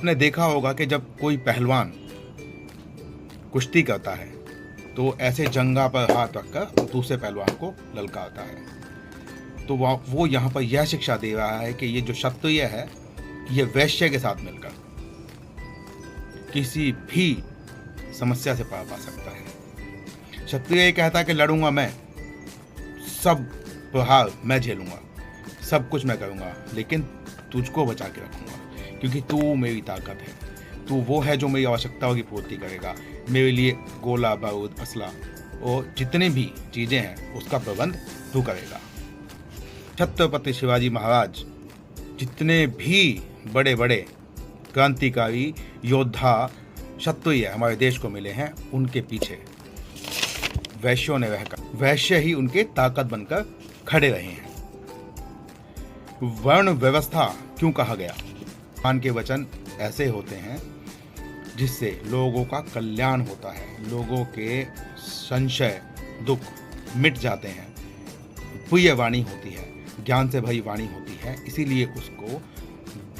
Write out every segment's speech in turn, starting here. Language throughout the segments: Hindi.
आपने देखा होगा कि जब कोई पहलवान कुश्ती करता है तो ऐसे जंगा पर हाथ रखकर दूसरे पहलवान को ललकारता है। तो वो यहाँ पर यह शिक्षा दे रहा है कि ये जो क्षत्रिय है ये वैश्य के साथ मिलकर किसी भी समस्या से पार पा सकता है। क्षत्रिय ये कहता है कि लड़ूंगा मैं, सब प्रहार मैं झेलूंगा, सब कुछ मैं करूंगा, लेकिन तुझको बचा के रखूंगा क्योंकि तू मेरी ताकत है। तू वो है जो मेरी आवश्यकताओं की पूर्ति करेगा। मेरे लिए गोला बारूद असला और जितने भी चीज़ें हैं उसका प्रबंध तू करेगा। छत्रपति शिवाजी महाराज जितने भी बड़े बड़े क्रांतिकारी योद्धा क्षत्रिय हमारे देश को मिले हैं, उनके पीछे वैश्यों ने रहकर वैश्य ही उनके ताकत बनकर खड़े रहे हैं। वर्ण व्यवस्था क्यों कहा गया? भगवान के वचन ऐसे होते हैं जिससे लोगों का कल्याण होता है, लोगों के संशय दुख मिट जाते हैं। प्रिय वाणी होती है, ज्ञान से भरी वाणी होती है, इसीलिए उसको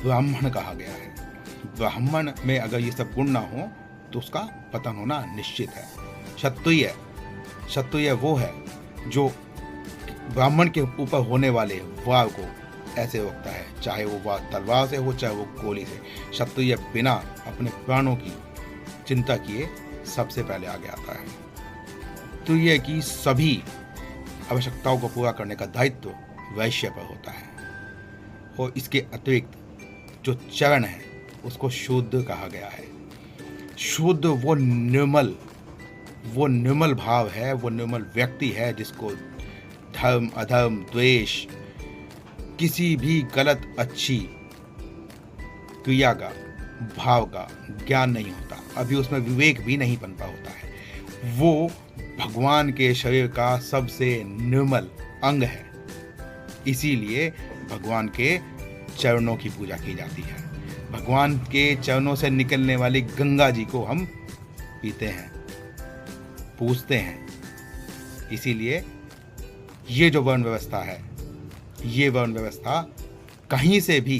ब्राह्मण कहा गया है। ब्राह्मण में अगर ये सब गुण ना हो तो उसका पतन होना निश्चित है। क्षत्रिय वो है जो ब्राह्मण के ऊपर होने वाले वार को ऐसे रोकता है, चाहे वो वार तलवार से हो चाहे वो गोली से। क्षत्रिय बिना अपने प्राणों की चिंता किए सबसे पहले आगे आता है। तो ये कि सभी आवश्यकताओं को पूरा करने का दायित्व वैश्य पर होता है। और इसके अतिरिक्त जो चरण है उसको शूद्र कहा गया है। शूद्र वो निर्मल भाव है, वो निर्मल व्यक्ति है जिसको धर्म अधर्म द्वेष किसी भी गलत अच्छी क्रिया का भाव का ज्ञान नहीं होता, अभी उसमें विवेक भी नहीं बनता होता है। वो भगवान के शरीर का सबसे निर्मल अंग है, इसीलिए भगवान के चरणों की पूजा की जाती है। भगवान के चरणों से निकलने वाली गंगा जी को हम पीते हैं, पूजते हैं। इसीलिए ये जो वर्ण व्यवस्था है, ये वर्ण व्यवस्था कहीं से भी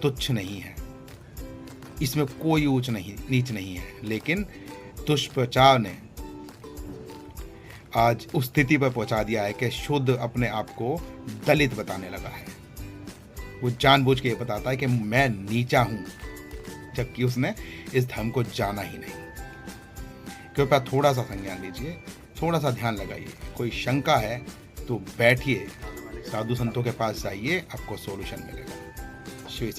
तुच्छ नहीं है, इसमें कोई ऊंच नहीं नीच नहीं है। लेकिन दुष्प्रचार ने आज उस स्थिति पर पहुंचा दिया है कि शुद्ध अपने आप को दलित बताने लगा है। वो जानबूझ के बताता है कि मैं नीचा हूं, जबकि उसने इस धर्म को जाना ही नहीं। कृपया थोड़ा सा संज्ञान लीजिए, थोड़ा सा ध्यान लगाइए। कोई शंका है तो बैठिए, साधु संतों के पास जाइए, आपको सॉल्यूशन मिलेगा। श्री